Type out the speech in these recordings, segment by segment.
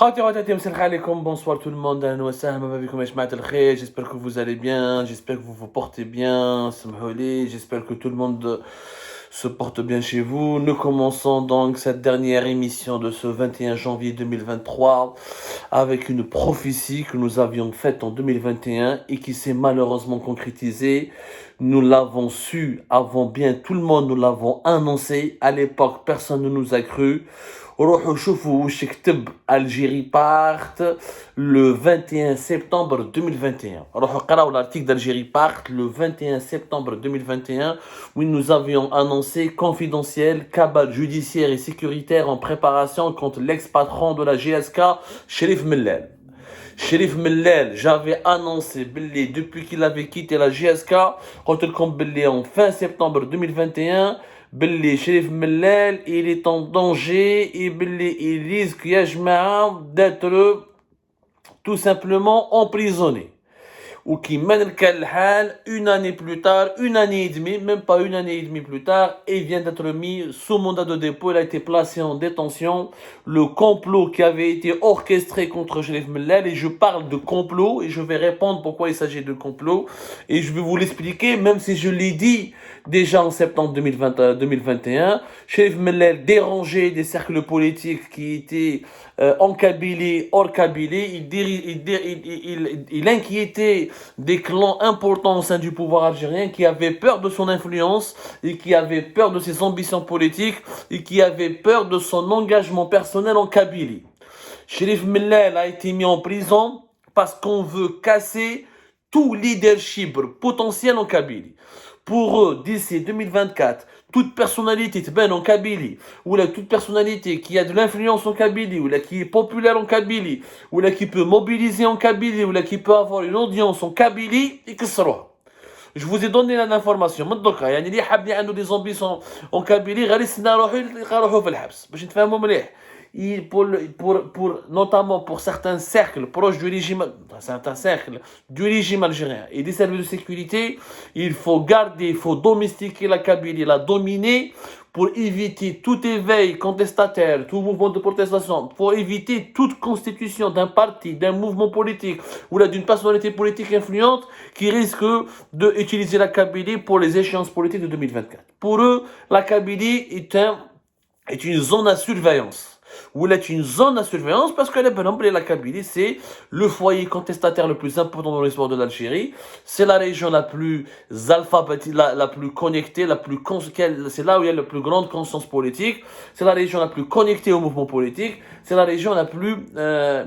Bonsoir tout le monde, j'espère que vous allez bien, j'espère que vous vous portez bien, j'espère que tout le monde se porte bien chez vous. Nous commençons donc cette dernière émission de ce 21 janvier 2023 avec une prophétie que nous avions faite en 2021 et qui s'est malheureusement concrétisée. Nous l'avons su avant bien tout le monde, nous l'avons annoncé. À l'époque, personne ne nous a cru. روحوا شوفوا واش كتب Algérie part le 21 septembre 2021. روحوا قراو l'article d'Algérie part le 21 septembre 2021 où nous avions annoncé confidentiel, cabale judiciaire et sécuritaire en préparation contre l'ex-patron de la GSK, Cherif Mellel. Cherif Mellel, j'avais annoncé Billy depuis qu'il avait quitté la GSK, en fin septembre 2021. Billy Cherif Mellel, il est en danger et Billy, il risque d'être tout simplement emprisonné. Ou qui mène une année plus tard, une année et demie, même pas une année et demie plus tard, il vient d'être mis sous mandat de dépôt, il a été placé en détention. Le complot qui avait été orchestré contre Cherif Mellel, et je parle de complot, et je vais répondre pourquoi il s'agit de complot, et je vais vous l'expliquer, même si je l'ai dit déjà en septembre 2021, Cherif Mellel dérangeait des cercles politiques qui étaient en Kabylie, hors Kabylie, il inquiétait des clans importants au sein du pouvoir algérien qui avaient peur de son influence et qui avaient peur de ses ambitions politiques et qui avaient peur de son engagement personnel en Kabylie. Cherif Mellel a été mis en prison parce qu'on veut casser tout leadership potentiel en Kabylie. Pour eux, d'ici 2024, toute personnalité en Kabylie, ou là, toute personnalité qui a de l'influence en Kabylie, ou là, qui est populaire en Kabylie, ou là, qui peut mobiliser en Kabylie, ou là, qui peut avoir une audience en Kabylie, et que ce soit. Je vous ai donné l'information. مدوكا يعني اللي حاب عنده des ambitions en Kabylie غير يستنى يروحوا في الحبس باش نتفاهموا مليح. Notamment pour certains cercles proches du régime, algérien et des services de sécurité, il faut garder, il faut domestiquer la Kabylie, la dominer pour éviter tout éveil contestataire, tout mouvement de protestation, pour éviter toute constitution d'un parti, d'un mouvement politique ou d'une personnalité politique influente qui risque d'utiliser la Kabylie pour les échéances politiques de 2024. Pour eux, la Kabylie est une zone à surveillance. Ou est une zone à surveillance parce que la Kabylie, c'est le foyer contestataire le plus important dans l'histoire de l'Algérie. C'est la région la plus alphabétique, la plus connectée, c'est là où il y a la plus grande conscience politique. C'est la région la plus connectée au mouvement politique. C'est la région la plus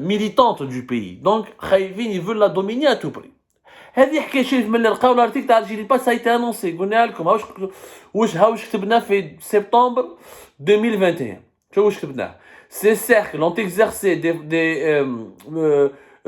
militante du pays. Donc, Khaïvin, ils veulent la dominer à tout prix. هذه حكايه شريف من لقاو الارتيكل تاع الجيري باس سايتي انونسي قلنا لكم واش كتبنا في سبتمبر 2021 شو واش كتبناه Ces cercles ont exercé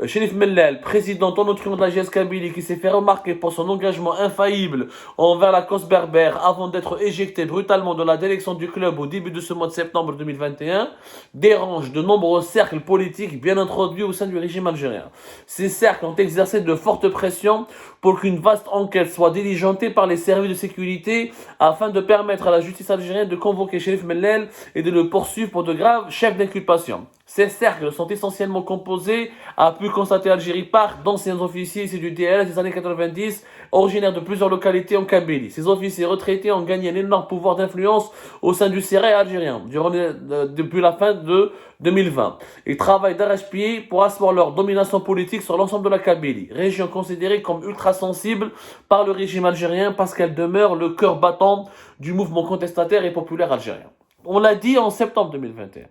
Cherif Mellel, président en autre de la GS Kabylie, qui s'est fait remarquer pour son engagement infaillible envers la cause berbère avant d'être éjecté brutalement de la direction du club au début de ce mois de septembre 2021, dérange de nombreux cercles politiques bien introduits au sein du régime algérien. Ces cercles ont exercé de fortes pressions pour qu'une vaste enquête soit diligentée par les services de sécurité afin de permettre à la justice algérienne de convoquer Cherif Mellel et de le poursuivre pour de graves chefs d'inculpation. Ces cercles sont essentiellement composés, a pu constater Algérie par d'anciens officiers issus du DLS des années 90, originaires de plusieurs localités en Kabylie. Ces officiers retraités ont gagné un énorme pouvoir d'influence au sein du Sérail algérien depuis la fin de 2020. Ils travaillent d'arrache-pied pour asseoir leur domination politique sur l'ensemble de la Kabylie, région considérée comme ultra sensible par le régime algérien parce qu'elle demeure le cœur battant du mouvement contestataire et populaire algérien. On l'a dit en septembre 2021.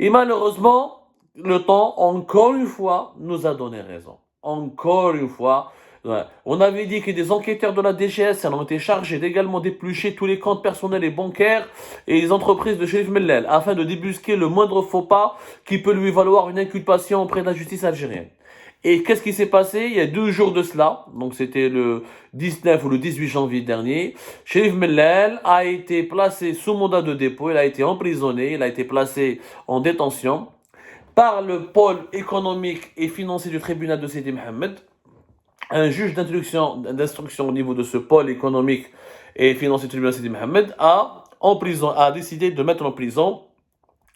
Et malheureusement, le temps, encore une fois, nous a donné raison. Encore une fois, on avait dit que des enquêteurs de la DGS ont été chargés d'également d'éplucher tous les comptes personnels et bancaires et les entreprises de Cherif Mellel afin de débusquer le moindre faux pas qui peut lui valoir une inculpation auprès de la justice algérienne. Et qu'est-ce qui s'est passé? Il y a 2 jours de cela, donc c'était le 19 ou le 18 janvier dernier, Cherif Mellel a été placé sous mandat de dépôt, il a été emprisonné, il a été placé en détention par le pôle économique et financier du tribunal de Sidi Mohamed. Un juge d'instruction au niveau de ce pôle économique et financier du tribunal de Sidi Mohamed a décidé de mettre en prison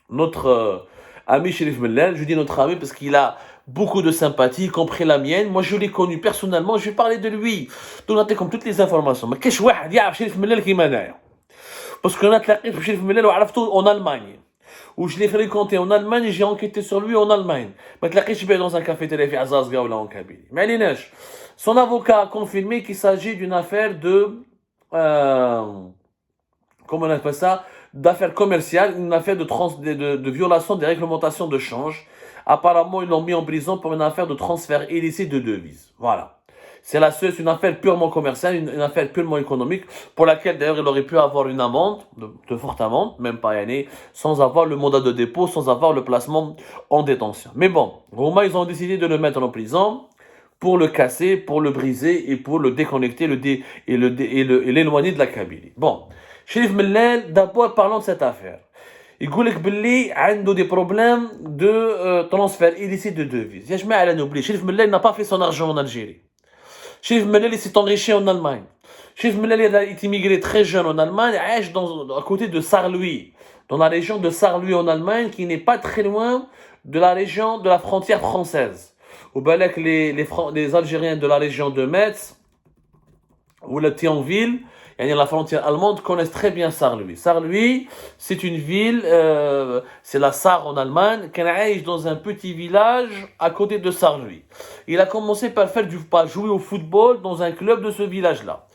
notre ami Sherif Mellel, je dis notre ami parce qu'il a beaucoup de sympathie, y compris la mienne. Moi, je l'ai connu personnellement, je vais parler de lui. Donc, comme toutes les informations. Mais qu'est-ce que يعرف Sherif Mellel qui m'anaïa? Parce qu'on a تلاقيت في Sherif Mellel وعرفته en Allemagne. Où je l'ai fréquenté en Allemagne et j'ai enquêté sur lui en Allemagne. ما تلاقيتش بيه dans un café في عزازقة ولا en Kabylie. Mais عليناش. Son avocat a confirmé qu'il s'agit d'une affaire de... comment on appelle ça, d'affaires commerciales, une affaire de violation des réglementations de change. Apparemment, ils l'ont mis en prison pour une affaire de transfert illicite de devises. Voilà. C'est une affaire purement commerciale, une affaire purement économique, pour laquelle d'ailleurs il aurait pu avoir une amende, de forte amende, même pas année, sans avoir le mandat de dépôt, sans avoir le placement en détention. Mais bon, Roma, ils ont décidé de le mettre en prison pour le casser, pour le briser et pour le déconnecter et l'éloigner de la Kabylie. Bon, Sherif Mellel, d'abord parlons de cette affaire. Il dit qu'il a des problèmes de transfert illicite de devises. Il y a à n'oublier. Sherif Mellel n'a pas fait son argent en Algérie. Sherif Mellel s'est enrichi en Allemagne. Sherif Mellel est immigré très jeune en Allemagne, à côté de Sarrelouis, dans la région de Sarrelouis en Allemagne, qui n'est pas très loin de la région de la frontière française. Au Balek, les Algériens de la région de Metz ou le Thionville, la frontière allemande, connaissent très bien Sarrelouis. Sarrelouis, c'est une ville, c'est la Sarre en Allemagne, qui est dans un petit village à côté de Sarrelouis. Il a commencé par jouer au football dans un club de ce village-là.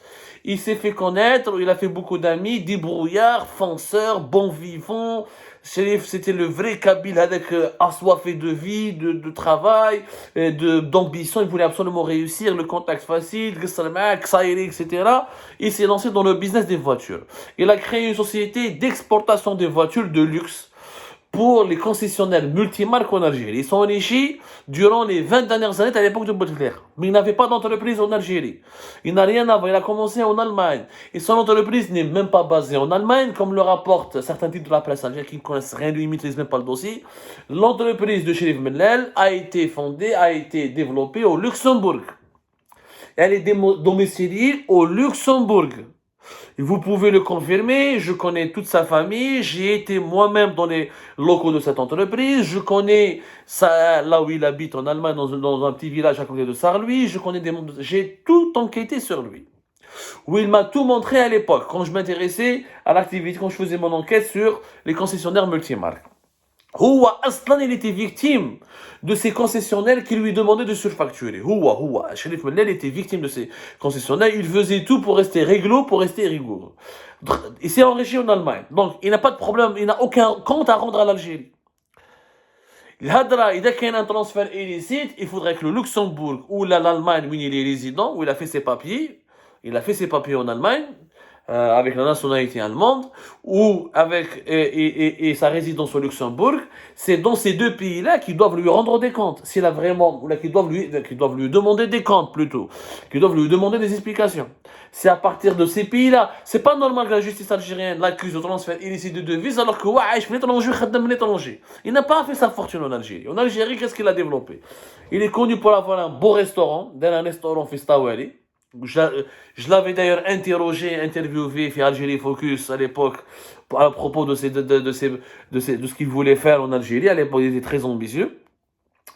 Il s'est fait connaître, il a fait beaucoup d'amis, débrouillard, fonceur, bon vivant. Sherif, c'était le vrai Kabyle avec assoiffé de vie, de travail, d'ambition. Il voulait absolument réussir, le contact facile, etc. Il s'est lancé dans le business des voitures. Il a créé une société d'exportation des voitures de luxe pour les concessionnaires multimarques en Algérie. Ils sont enrichis durant les 20 dernières années à l'époque de Bouteflika. Mais il n'avait pas d'entreprise en Algérie. Il n'a rien à voir. Il a commencé en Allemagne. Et son entreprise n'est même pas basée en Allemagne, comme le rapportent certains titres de la presse algérienne qui ne connaissent rien de lui, ne maîtrisent même pas le dossier. L'entreprise de Sherif Mellel a été fondée, a été développée au Luxembourg. Elle est domiciliée au Luxembourg. Vous pouvez le confirmer, je connais toute sa famille, j'ai été moi-même dans les locaux de cette entreprise, je connais là où il habite en Allemagne, dans un petit village à côté de Sarrelouis, j'ai tout enquêté sur lui. Où il m'a tout montré à l'époque, quand je m'intéressais à l'activité, quand je faisais mon enquête sur les concessionnaires multimarques. Il était victime de ces concessionnaires qui lui demandaient de surfacturer. Sherif Mellel était victime de ces concessionnaires. Il faisait tout pour rester réglo, pour rester rigoureux. Il s'est enrichi en Allemagne. Donc, il n'a pas de problème, il n'a aucun compte à rendre à l'Algérie. Il y a un transfert illicite, il faudrait que le Luxembourg ou l'Allemagne, où il est résident, où il a fait ses papiers en Allemagne, avec la nationalité allemande, ou avec et sa résidence au Luxembourg, c'est dans ces deux pays-là qu'ils doivent lui rendre des comptes. S'il a vraiment, ou là, qu'ils doivent lui demander des comptes plutôt, qu'ils doivent lui demander des explications. C'est à partir de ces pays-là. C'est pas normal que la justice algérienne l'accuse de transfert illicite de devises alors que l'étranger. Il n'a pas fait sa fortune en Algérie. En Algérie, qu'est-ce qu'il a développé? Il est connu pour avoir un beau restaurant, un restaurant Fistawali. Je l'avais d'ailleurs interviewé في Algérie Focus à l'époque à propos de ce qu'il voulait faire en Algérie. À l'époque, il était très ambitieux.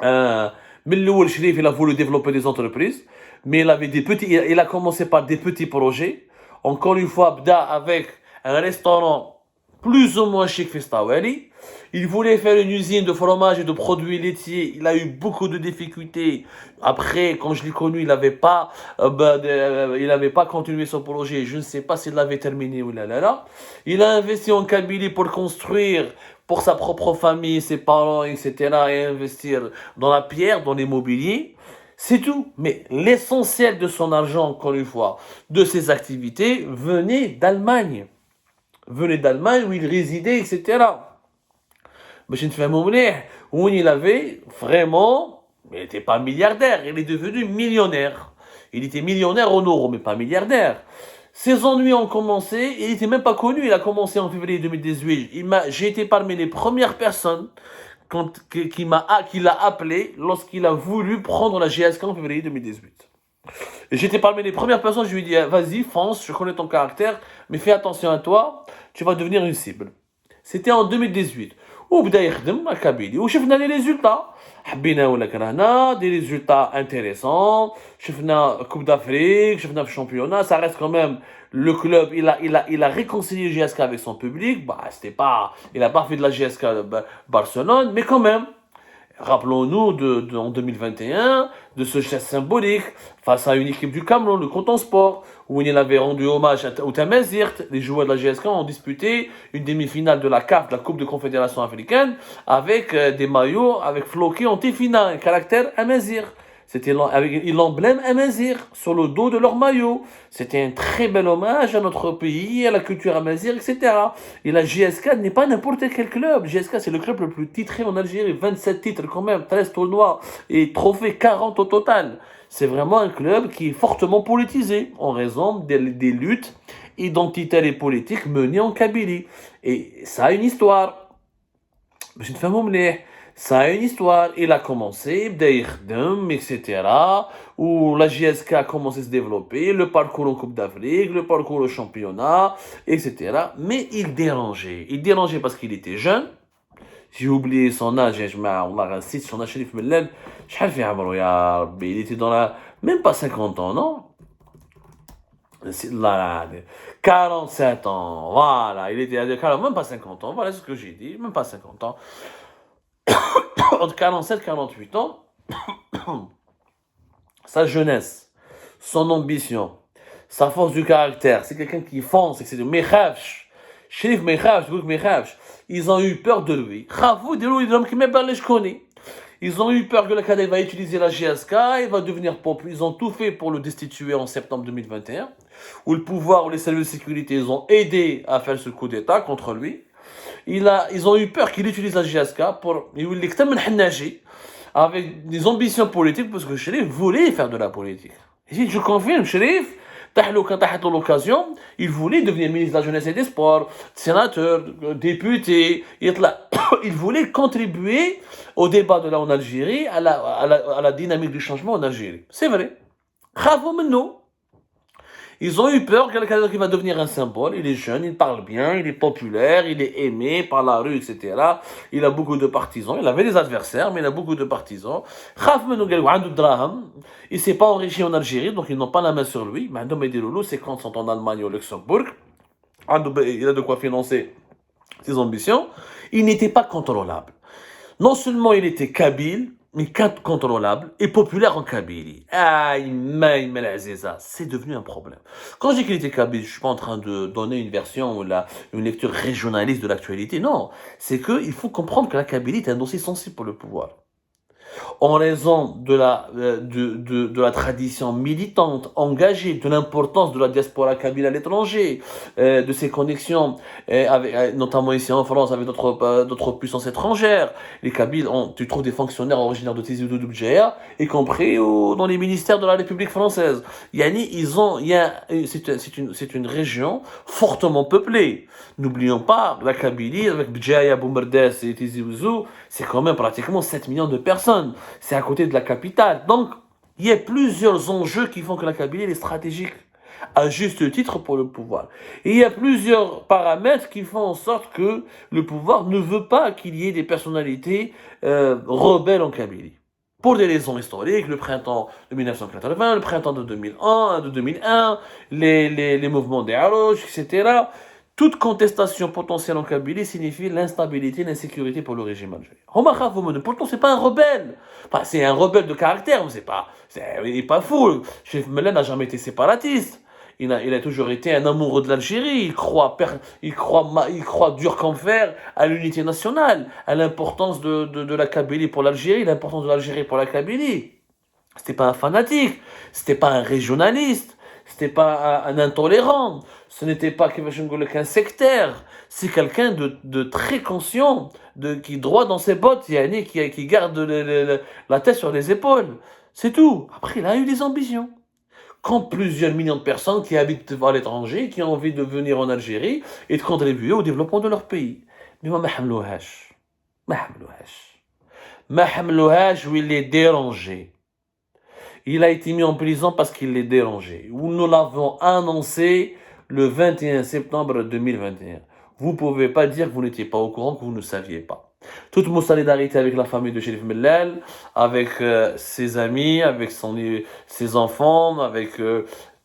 Mais le Sherif, il a voulu développer des entreprises, mais il a commencé par des petits projets. Encore une fois, Bda avec un restaurant plus ou moins chic Fistawali. Il voulait faire une usine de fromage et de produits laitiers. Il a eu beaucoup de difficultés. Après, quand je l'ai connu, il n'avait pas continué son projet. Je ne sais pas s'il l'avait terminé ou là. Il a investi en Kabylie pour construire pour sa propre famille, ses parents, etc. et investir dans la pierre, dans l'immobilier. C'est tout. Mais l'essentiel de son argent, encore une fois, de ses activités, venait d'Allemagne. Où il résidait, etc. Où il avait vraiment, il n'était pas milliardaire, il est devenu millionnaire. Il était millionnaire en euros, mais pas milliardaire. Ses ennuis ont commencé, il n'était même pas connu, il a commencé en février 2018. J'ai été parmi les premières personnes qui l'a appelé lorsqu'il a voulu prendre la GSK en février 2018. Et j'étais parmi les premières personnes, je lui ai dit, vas-y, fonce, je connais ton caractère, mais fais attention à toi, tu vas devenir une cible. C'était en 2018. وبدا يخدم مع كابيلي وشفنا لي ريزولتا حبينا ولا كرهنا دي ريزولتا انتريسون شفنا كوب دافريك شفنا في الشامبيونات ça reste quand même le club il a réconcilié GSK avec son public bah c'était pas il a pas fait de la GSK Barcelone mais quand même rappelons-nous en 2021 de ce geste symbolique face à une équipe du Cameroun, le Canton Sport, où il avait rendu hommage au Tamazirt. Les joueurs de la GSK ont disputé une demi-finale de la CAF, de la Coupe de Confédération africaine, avec des maillots avec floqués anti-final, un caractère Amazir. C'était avec l'emblème Amazir sur le dos de leur maillot. C'était un très bel hommage à notre pays, à la culture Amazir, etc. Et la GSK n'est pas n'importe quel club. GSK, c'est le club le plus titré en Algérie. 27 titres quand même, 13 tournois et trophées 40 au total. C'est vraiment un club qui est fortement politisé en raison des luttes identitaires et politiques menées en Kabylie. Et ça a une histoire. Je ne fais pas ça a une histoire. Il a commencé, etc. Où la GSK a commencé à se développer, le parcours en Coupe d'Afrique, le parcours au championnat, etc. Mais il dérangeait. Il dérangeait parce qu'il était jeune. J'ai oublié son âge, on a un site, son âge, il était dans la... Même pas 50 ans, non? 47 ans, voilà, il était même pas 50 ans, voilà ce que j'ai dit, même pas 50 ans. Entre 47 et 48 ans, sa jeunesse, son ambition, sa force du caractère, c'est quelqu'un qui fonce, c'est du Mekhavch, Sherif Mekhavch, ils ont eu peur de lui. Ils ont eu peur que le cadet va utiliser la GSK, il va devenir populaire. Ils ont tout fait pour le destituer en septembre 2021, où le pouvoir, où les services de sécurité, ils ont aidé à faire ce coup d'État contre lui. Ils ont eu peur qu'il utilise la GSK pour avec des ambitions politiques, parce que Sherif voulait faire de la politique. Et je confirme, Sherif, quand l'occasion, il voulait devenir ministre de la Jeunesse et des Sports, sénateur, député. Il voulait contribuer au débat de là en Algérie, à la dynamique du changement en Algérie. C'est vrai. Bravo, maintenant. Ils ont eu peur quelqu'un qui va devenir un symbole. Il est jeune, il parle bien, il est populaire, il est aimé par la rue, etc. Il a beaucoup de partisans. Il avait des adversaires, mais il a beaucoup de partisans. Il ne s'est pas enrichi en Algérie, donc ils n'ont pas la main sur lui. Ses comptes sont en Allemagne et au Luxembourg. Il a de quoi financer ses ambitions. Il n'était pas contrôlable. Non seulement il était kabyle, mais contrôlable et populaire en Kabylie. C'est devenu un problème. Quand je dis qu'il était kabyle, je ne suis pas en train de donner une version ou une lecture régionaliste de l'actualité. Non, c'est qu'il faut comprendre que la Kabylie est un dossier sensible pour le pouvoir. En raison de la tradition militante, engagée, de l'importance de la diaspora kabyle à l'étranger, de ses connexions, notamment ici en France, avec d'autres puissances étrangères. Les Kabyles, tu trouves des fonctionnaires originaires de Tizi Ouzou Djéa, y compris dans les ministères de la République française. C'est une région fortement peuplée. N'oublions pas, la Kabylie, avec Djéa, Boumerdes et Tizi Ouzou, c'est quand même pratiquement 7 millions de personnes. C'est à côté de la capitale. Donc, il y a plusieurs enjeux qui font que la Kabylie est stratégique, à juste titre pour le pouvoir. Et il y a plusieurs paramètres qui font en sorte que le pouvoir ne veut pas qu'il y ait des personnalités rebelles en Kabylie. Pour des raisons historiques, le printemps de 1980, le printemps de 2001, les mouvements des Harouch, etc. Toute contestation potentielle en Kabylie signifie l'instabilité, l'insécurité pour le régime algérien. Pourtant, c'est pas un rebelle. Enfin, c'est un rebelle de caractère, mais il n'est pas fou. Chérif Mellène n'a jamais été séparatiste. Il a toujours été un amoureux de l'Algérie. Il croit dur comme fer à l'unité nationale, à l'importance de la Kabylie pour l'Algérie, l'importance de l'Algérie pour la Kabylie. C'était pas un fanatique, c'était pas un régionaliste, c'était pas un intolérant, ce n'était pas qu'un sectaire, c'est quelqu'un de très conscient, qui est droit dans ses bottes, qui garde la tête sur les épaules. C'est tout. Après, il a eu des ambitions. Quand plusieurs millions de personnes qui habitent à l'étranger, qui ont envie de venir en Algérie et de contribuer au développement de leur pays. Mais moi, ma hamlouhash, où il est dérangé. Il a été mis en prison parce qu'il est dérangé. Nous l'avons annoncé le 21 septembre 2021. Vous ne pouvez pas dire que vous n'étiez pas au courant, que vous ne saviez pas. Toute mon solidarité avec la famille de Chérif Mellal, avec ses amis, avec ses enfants, avec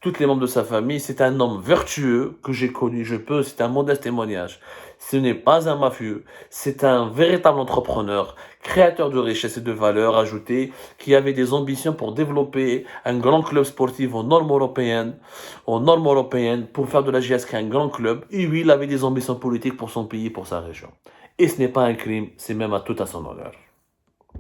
tous les membres de sa famille. C'est un homme vertueux que j'ai connu, c'est un modeste témoignage. Ce n'est pas un mafieux, c'est un véritable entrepreneur, créateur de richesses et de valeurs ajoutées, qui avait des ambitions pour développer un grand club sportif aux normes européennes, pour faire de la GSK un grand club. Et oui, il avait des ambitions politiques pour son pays, pour sa région. Et ce n'est pas un crime, c'est même à tout à son honneur.